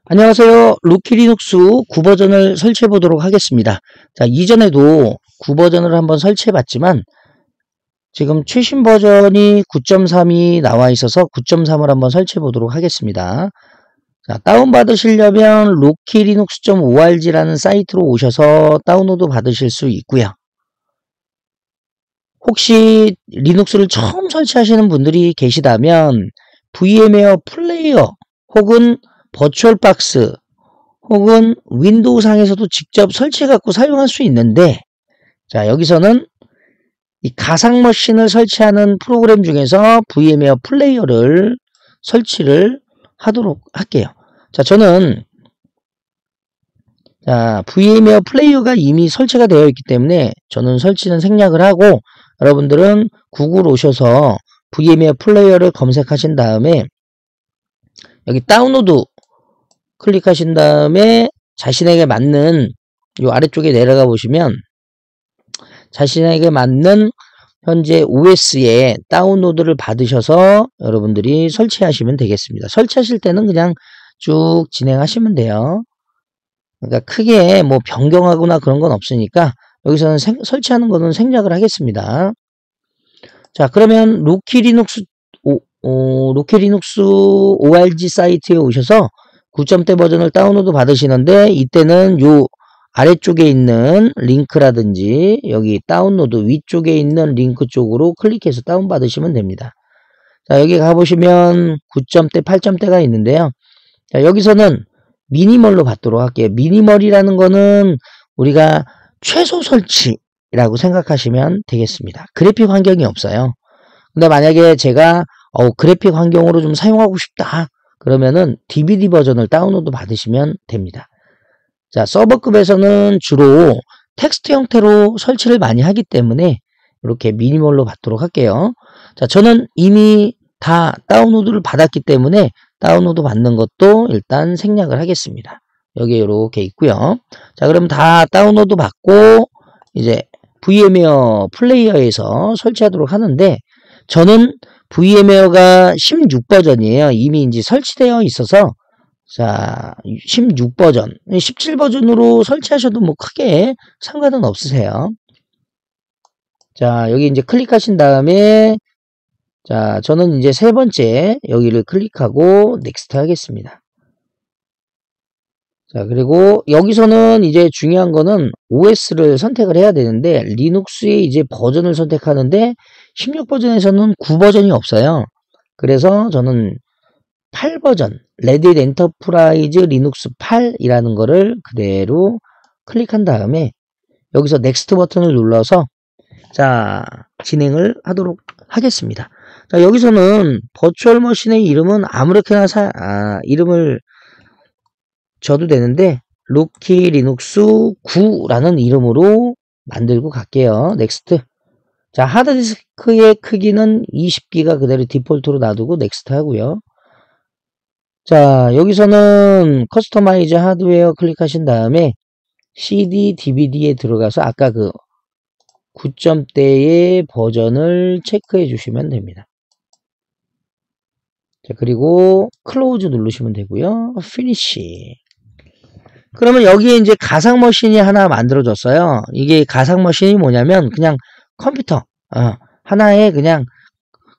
안녕하세요. 루키 리눅스 9버전을 설치해 보도록 하겠습니다. 자, 이전에도 9버전을 한번 설치해 봤지만 지금 최신 버전이 9.3이 나와 있어서 9.3을 한번 설치해 보도록 하겠습니다. 자, 다운받으시려면 루키리눅스.org라는 사이트로 오셔서 다운로드 받으실 수 있고요. 혹시 리눅스를 처음 설치하시는 분들이 계시다면 VM웨어 플레이어 혹은 버추얼박스 혹은 윈도우 상에서도 직접 설치해 갖고 사용할 수 있는데, 자, 여기서는 이 가상 머신을 설치하는 프로그램 중에서 VM웨어 플레이어를 설치를 하도록 할게요. 자, 저는 VM웨어 플레이어가 이미 설치가 되어 있기 때문에 저는 설치는 생략을 하고, 여러분들은 구글 오셔서 VM웨어 플레이어를 검색하신 다음에 여기 다운로드 클릭하신 다음에 자신에게 맞는 요 아래쪽에 내려가 보시면 자신에게 맞는 현재 OS에 다운로드를 받으셔서 여러분들이 설치하시면 되겠습니다. 설치하실 때는 그냥 쭉 진행하시면 돼요. 그러니까 크게 뭐 변경하거나 그런 건 없으니까 여기서는 설치하는 거는 생략을 하겠습니다. 자, 그러면 루키리눅스 org 사이트에 오셔서 9.0 버전을 다운로드 받으시는데, 이때는 요 아래쪽에 있는 링크라든지 여기 다운로드 위쪽에 있는 링크 쪽으로 클릭해서 다운받으시면 됩니다. 자, 여기 가보시면 9.0, 8.0가 있는데요. 자, 여기서는 미니멀로 받도록 할게요. 미니멀이라는 거는 우리가 최소 설치라고 생각하시면 되겠습니다. 그래픽 환경이 없어요. 근데 만약에 제가 그래픽 환경으로 좀 사용하고 싶다 그러면은 DVD 버전을 다운로드 받으시면 됩니다. 자, 서버급에서는 주로 텍스트 형태로 설치를 많이 하기 때문에 이렇게 미니멀로 받도록 할게요. 자, 저는 이미 다 다운로드를 받았기 때문에 다운로드 받는 것도 일단 생략을 하겠습니다. 여기에 이렇게 있고요. 자, 그럼 다 다운로드 받고 이제 VM웨어 플레이어에서 설치하도록 하는데, 저는 VM웨어가 16버전이에요. 이미 이제 설치되어 있어서, 자, 16버전, 17버전으로 설치하셔도 뭐 크게 상관은 없으세요. 자, 여기 이제 클릭하신 다음에, 자, 저는 이제 세 번째 여기를 클릭하고 넥스트 하겠습니다. 자, 그리고 여기서는 이제 중요한 거는 OS를 선택을 해야 되는데, 리눅스의 이제 버전을 선택하는데 16버전에서는 9버전이 없어요. 그래서 저는 8버전, 레딧 엔터프라이즈 리눅스 8이라는 거를 그대로 클릭한 다음에 여기서 넥스트 버튼을 눌러서 자, 진행을 하도록 하겠습니다. 자, 여기서는 버추얼 머신의 이름은 아무렇게나 이름을 줘도 되는데 루키 리눅스 9라는 이름으로 만들고 갈게요. 넥스트. 자, 하드디스크의 크기는 20기가 그대로 디폴트로 놔두고 넥스트 하고요. 자, 여기서는 커스터마이즈 하드웨어 클릭하신 다음에 CD, DVD에 들어가서 아까 그 9점대의 버전을 체크해 주시면 됩니다. 자, 그리고 클로즈 누르시면 되고요. 피니시. 그러면 여기에 이제 가상 머신이 하나 만들어졌어요. 이게 가상 머신이 뭐냐면 그냥 컴퓨터, 하나의 그냥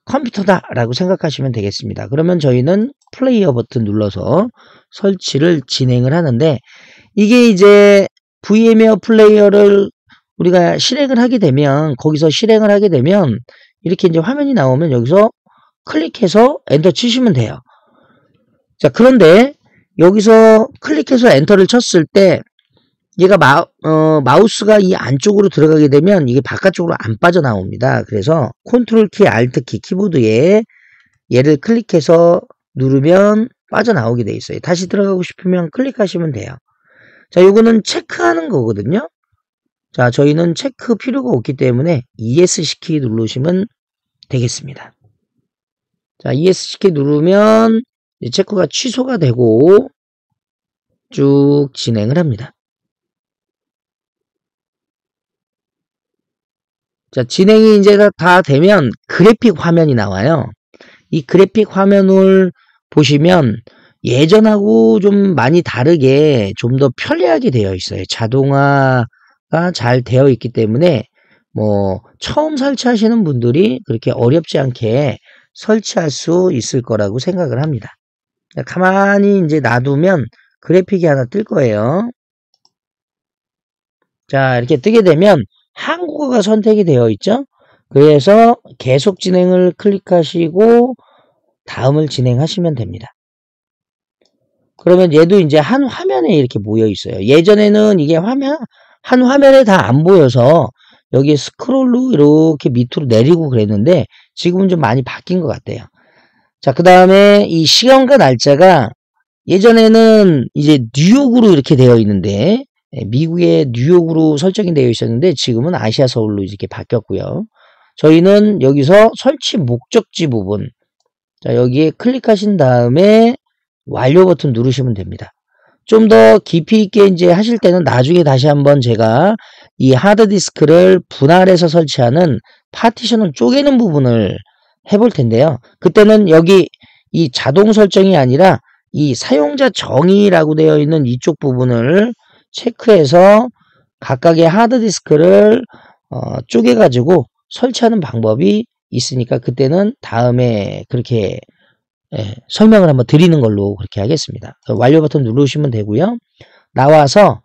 컴퓨터다라고 생각하시면 되겠습니다. 그러면 저희는 플레이어 버튼 눌러서 설치를 진행을 하는데, 이게 이제 VM웨어 플레이어를 우리가 실행을 하게 되면, 거기서 실행을 하게 되면 이렇게 이제 화면이 나오면 여기서 클릭해서 엔터 치시면 돼요. 자, 그런데 여기서 클릭해서 엔터를 쳤을 때 얘가 마우스가 이 안쪽으로 들어가게 되면 이게 바깥쪽으로 안 빠져나옵니다. 그래서 컨트롤 키, 알트 키, 키보드에 얘를 클릭해서 누르면 빠져나오게 돼 있어요. 다시 들어가고 싶으면 클릭하시면 돼요. 자, 요거는 체크하는 거거든요. 자, 저희는 체크 필요가 없기 때문에 ESC 키 누르시면 되겠습니다. 자, ESC 키 누르면 체크가 취소가 되고 쭉 진행을 합니다. 자, 진행이 이제 다 되면 그래픽 화면이 나와요. 이 그래픽 화면을 보시면 예전하고 좀 많이 다르게 좀 더 편리하게 되어 있어요. 자동화가 잘 되어 있기 때문에 뭐 처음 설치하시는 분들이 그렇게 어렵지 않게 설치할 수 있을 거라고 생각을 합니다. 가만히 이제 놔두면 그래픽이 하나 뜰 거예요. 자, 이렇게 뜨게 되면 한국어가 선택이 되어 있죠. 그래서 계속 진행을 클릭하시고 다음을 진행하시면 됩니다. 그러면 얘도 이제 한 화면에 이렇게 모여 있어요. 예전에는 이게 한 화면에 다 안 보여서 여기 스크롤로 이렇게 밑으로 내리고 그랬는데 지금은 좀 많이 바뀐 것 같아요. 자, 그 다음에 이 시간과 날짜가 예전에는 이제 뉴욕으로 이렇게 되어 있는데 미국의 뉴욕으로 설정이 되어 있었는데 지금은 아시아 서울로 이렇게 바뀌었고요. 저희는 여기서 설치 목적지 부분, 자, 여기에 클릭하신 다음에 완료 버튼 누르시면 됩니다. 좀 더 깊이 있게 이제 하실 때는 나중에 다시 한번 제가 이 하드디스크를 분할해서 설치하는 파티션을 쪼개는 부분을 해볼 텐데요. 그때는 여기 이 자동 설정이 아니라 이 사용자 정의라고 되어 있는 이쪽 부분을 체크해서 각각의 하드디스크를 쪼개가지고 설치하는 방법이 있으니까 그때는 다음에 그렇게 설명을 한번 드리는 걸로 그렇게 하겠습니다. 완료 버튼 누르시면 되고요. 나와서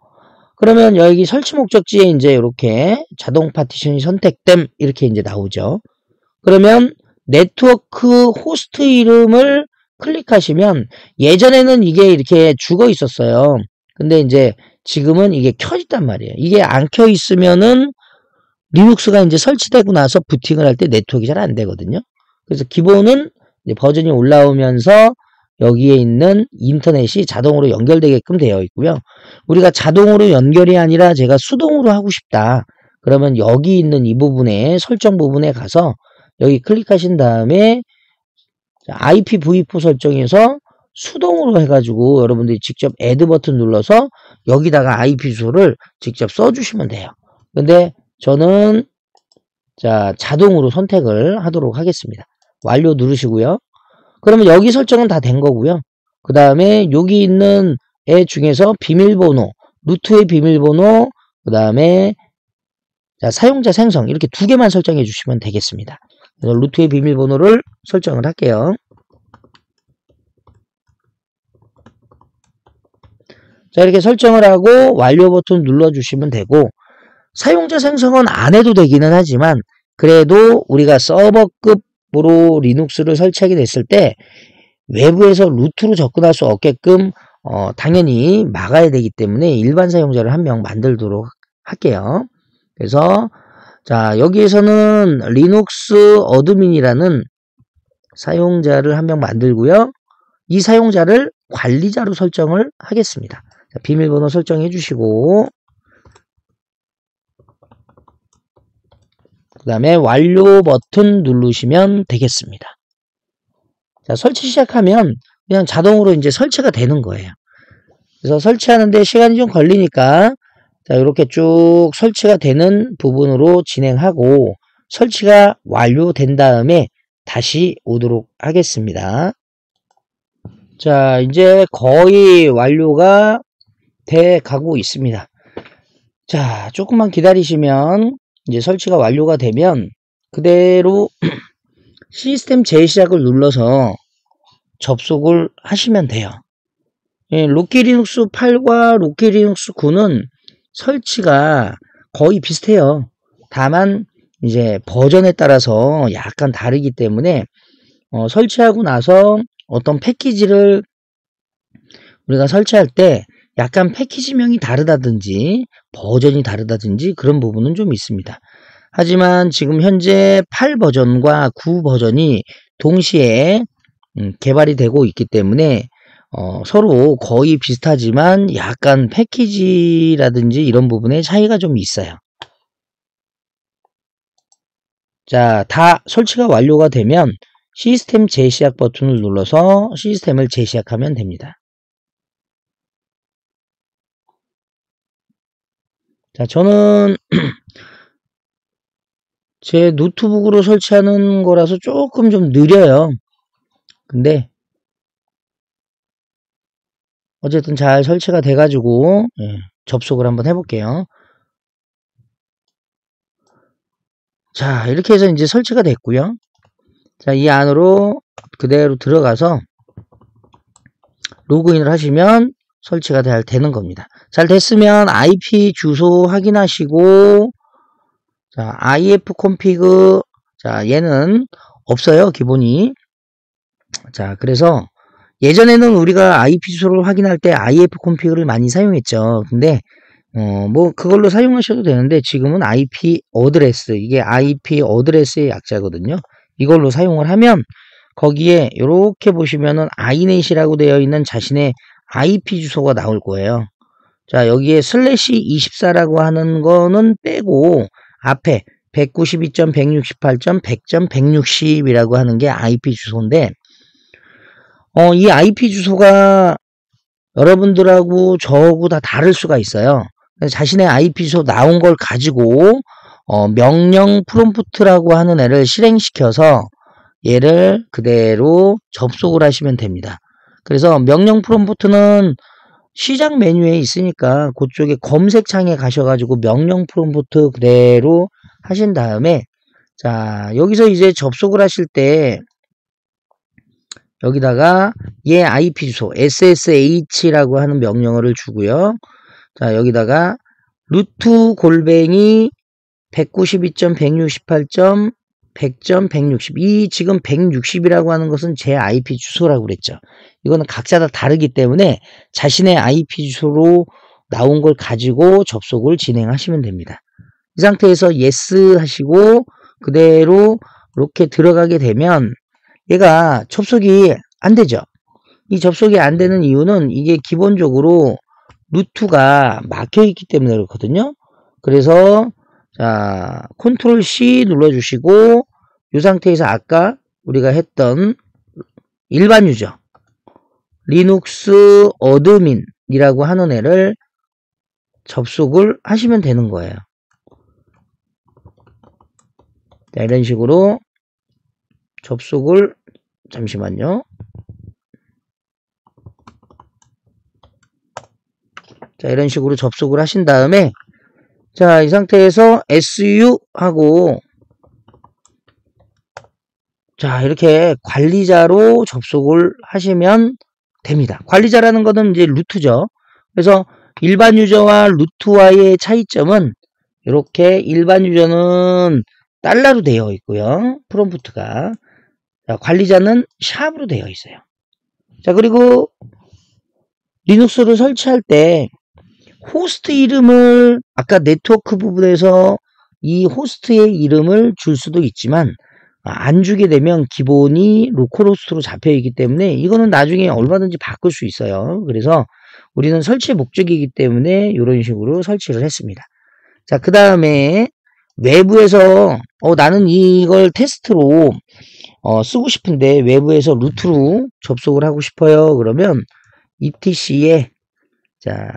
그러면 여기 설치 목적지에 이제 이렇게 자동 파티션이 선택됨 이렇게 이제 나오죠. 그러면 네트워크 호스트 이름을 클릭하시면 예전에는 이게 이렇게 죽어 있었어요. 근데 이제 지금은 이게 켜 있단 말이에요. 이게 안 켜 있으면은 리눅스가 이제 설치되고 나서 부팅을 할 때 네트워크가 잘 안 되거든요. 그래서 기본은 이제 버전이 올라오면서 여기에 있는 인터넷이 자동으로 연결되게끔 되어 있고요. 우리가 자동으로 연결이 아니라 제가 수동으로 하고 싶다. 그러면 여기 있는 이 부분에 설정 부분에 가서 여기 클릭하신 다음에 IPv4 설정에서 수동으로 해가지고 여러분들이 직접 add 버튼 눌러서 여기다가 IP 주소를 직접 써주시면 돼요. 근데 저는 자 자동으로 선택을 하도록 하겠습니다. 완료 누르시고요. 그러면 여기 설정은 다 된 거고요. 그 다음에 여기 있는 애 중에서 비밀번호, 루트의 비밀번호, 그 다음에 사용자 생성 이렇게 두 개만 설정해 주시면 되겠습니다. 그래서 루트의 비밀번호를 설정을 할게요. 자, 이렇게 설정을 하고 완료 버튼 눌러주시면 되고 사용자 생성은 안 해도 되기는 하지만 그래도 우리가 서버급으로 리눅스를 설치하게 됐을 때 외부에서 루트로 접근할 수 없게끔 당연히 막아야 되기 때문에 일반 사용자를 한 명 만들도록 할게요. 그래서 자 여기에서는 리눅스 어드민이라는 사용자를 한 명 만들고요. 이 사용자를 관리자로 설정을 하겠습니다. 자, 비밀번호 설정해 주시고 그 다음에 완료 버튼 누르시면 되겠습니다. 자, 설치 시작하면 그냥 자동으로 이제 설치가 되는 거예요. 그래서 설치하는데 시간이 좀 걸리니까 자, 이렇게 쭉 설치가 되는 부분으로 진행하고 설치가 완료된 다음에 다시 오도록 하겠습니다. 자, 이제 거의 완료가 돼 가고 있습니다. 자, 조금만 기다리시면 이제 설치가 완료가 되면 그대로 시스템 재시작을 눌러서 접속을 하시면 돼요. 예, 로키 리눅스 8과 로키 리눅스 9는 설치가 거의 비슷해요. 다만 이제 버전에 따라서 약간 다르기 때문에 설치하고 나서 어떤 패키지를 우리가 설치할 때 약간 패키지명이 다르다든지 버전이 다르다든지 그런 부분은 좀 있습니다. 하지만 지금 현재 8 버전과 9 버전이 동시에 개발이 되고 있기 때문에 서로 거의 비슷하지만 약간 패키지라든지 이런 부분에 차이가 좀 있어요. 자, 다 설치가 완료가 되면 시스템 재시작 버튼을 눌러서 시스템을 재시작하면 됩니다. 자, 저는 제 노트북으로 설치하는 거라서 조금 좀 느려요. 근데 어쨌든 잘 설치가 돼가지고 접속을 한번 해볼게요. 자, 이렇게 해서 이제 설치가 됐고요. 자, 이 안으로 그대로 들어가서 로그인을 하시면 설치가 되는 겁니다. 잘 됐으면 IP 주소 확인하시고, 자, IF config, 자, 얘는 없어요, 기본이. 자, 그래서 예전에는 우리가 IP 주소를 확인할 때 IF config를 많이 사용했죠. 근데 뭐 그걸로 사용하셔도 되는데 지금은 IP 어드레스, 이게 IP 어드레스의 약자거든요. 이걸로 사용을 하면 거기에 이렇게 보시면은 iNet이라고 되어 있는 자신의 IP 주소가 나올 거예요. 자, 여기에 슬래시 24라고 하는 거는 빼고 앞에 192.168.100.160이라고 하는 게 IP 주소인데, 이 IP 주소가 여러분들하고 저하고 다 다를 수가 있어요. 자신의 IP 주소 나온 걸 가지고 명령 프롬프트라고 하는 애를 실행시켜서 얘를 그대로 접속을 하시면 됩니다. 그래서 명령 프롬프트는 시작 메뉴에 있으니까 그쪽에 검색창에 가셔가지고 명령 프롬프트 그대로 하신 다음에, 자, 여기서 이제 접속을 하실 때 여기다가 얘 IP 주소 ssh라고 하는 명령어를 주고요. 자, 여기다가 루트 골뱅이 192.168.100.160, 이 지금 160이라고 하는 것은 제 IP 주소라고 그랬죠. 이거는 각자 다 다르기 때문에 자신의 IP 주소로 나온 걸 가지고 접속을 진행하시면 됩니다. 이 상태에서 yes 하시고 그대로 이렇게 들어가게 되면 얘가 접속이 안 되죠. 이 접속이 안 되는 이유는 이게 기본적으로 루트가 막혀 있기 때문에 그렇거든요. 그래서 자, 컨트롤 C 눌러주시고 이 상태에서 아까 우리가 했던 일반 유저 리눅스 어드민이라고 하는 애를 접속을 하시면 되는 거예요. 자, 이런 식으로 접속을, 잠시만요. 자, 이런 식으로 접속을 하신 다음에, 자, 이 상태에서 SU 하고, 자, 이렇게 관리자로 접속을 하시면 됩니다. 관리자라는 것은 이제 루트죠. 그래서 일반 유저와 루트와의 차이점은 이렇게 일반 유저는 달러로 되어 있고요. 프롬프트가. 자, 관리자는 샵으로 되어 있어요. 자, 그리고 리눅스를 설치할 때 호스트 이름을 아까 네트워크 부분에서 이 호스트의 이름을 줄 수도 있지만 안 주게 되면 기본이 로컬호스트로 잡혀 있기 때문에 이거는 나중에 얼마든지 바꿀 수 있어요. 그래서 우리는 설치 목적이기 때문에 이런 식으로 설치를 했습니다. 자, 그 다음에 외부에서 나는 이걸 테스트로 쓰고 싶은데 외부에서 루트로 접속을 하고 싶어요. 그러면 etc에 자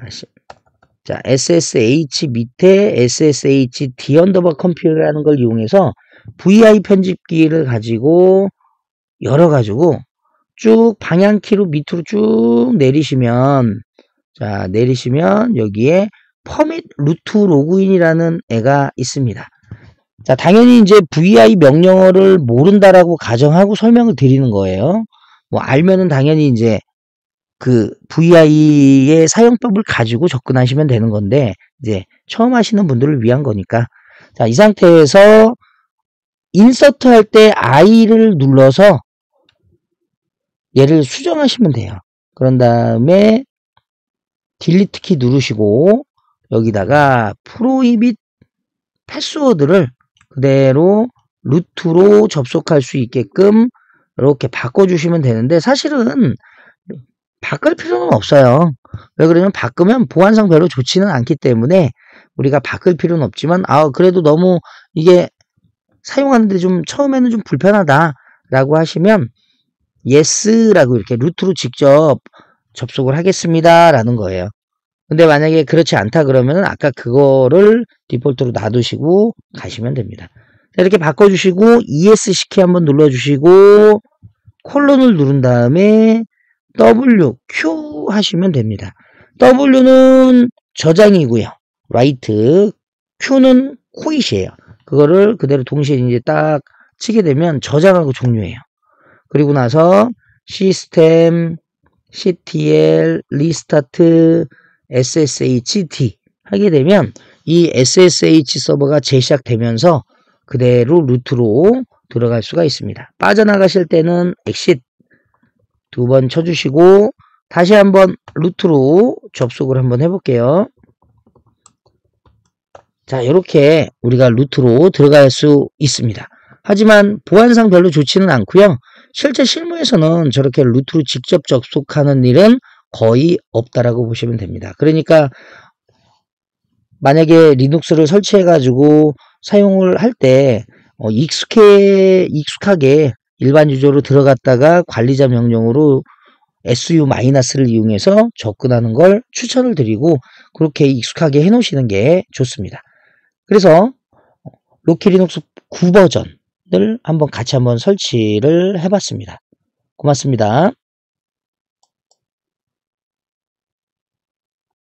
SSH 밑에 SSH d_config라는 걸 이용해서 VI 편집기를 가지고 열어가지고 쭉 방향키로 밑으로 쭉 내리시면, 자, 내리시면 여기에 퍼밋 루트 로그인이라는 애가 있습니다. 자, 당연히 이제 VI 명령어를 모른다라고 가정하고 설명을 드리는 거예요. 뭐 알면은 당연히 이제 그 VI의 사용법을 가지고 접근하시면 되는 건데 이제 처음 하시는 분들을 위한 거니까. 자, 이 상태에서 인서트 할 때 I를 눌러서 얘를 수정하시면 돼요. 그런 다음에 딜리트 키 누르시고 여기다가 프로히빗 패스워드를 그대로 루트로 접속할 수 있게끔 이렇게 바꿔주시면 되는데 사실은 바꿀 필요는 없어요. 왜 그러냐면 바꾸면 보안상 별로 좋지는 않기 때문에 우리가 바꿀 필요는 없지만 그래도 너무 이게 사용하는데 좀 처음에는 좀 불편하다라고 하시면 yes라고 이렇게 루트로 직접 접속을 하겠습니다 라는 거예요. 근데 만약에 그렇지 않다 그러면은 아까 그거를 디폴트로 놔두시고 가시면 됩니다. 이렇게 바꿔주시고 ESC 키 한번 눌러주시고 콜론을 누른 다음에 W, Q 하시면 됩니다. W는 저장이고요. write, Q는 quit이에요. 그거를 그대로 동시에 이제 딱 치게 되면 저장하고 종료해요. 그리고 나서 시스템, ctl, restart, ssh-t 하게 되면 이 ssh 서버가 재시작되면서 그대로 루트로 들어갈 수가 있습니다. 빠져나가실 때는 exit 2번 쳐주시고 다시 한번 루트로 접속을 한번 해볼게요. 자, 이렇게 우리가 루트로 들어갈 수 있습니다. 하지만 보안상 별로 좋지는 않고요. 실제 실무에서는 저렇게 루트로 직접 접속하는 일은 거의 없다라고 보시면 됩니다. 그러니까 만약에 리눅스를 설치해가지고 사용을 할 때 익숙하게 일반 유저로 들어갔다가 관리자 명령으로 su-를 이용해서 접근하는 걸 추천을 드리고 그렇게 익숙하게 해놓으시는 게 좋습니다. 그래서 로키 리눅스 9버전을 한번 같이 한번 설치를 해봤습니다. 고맙습니다.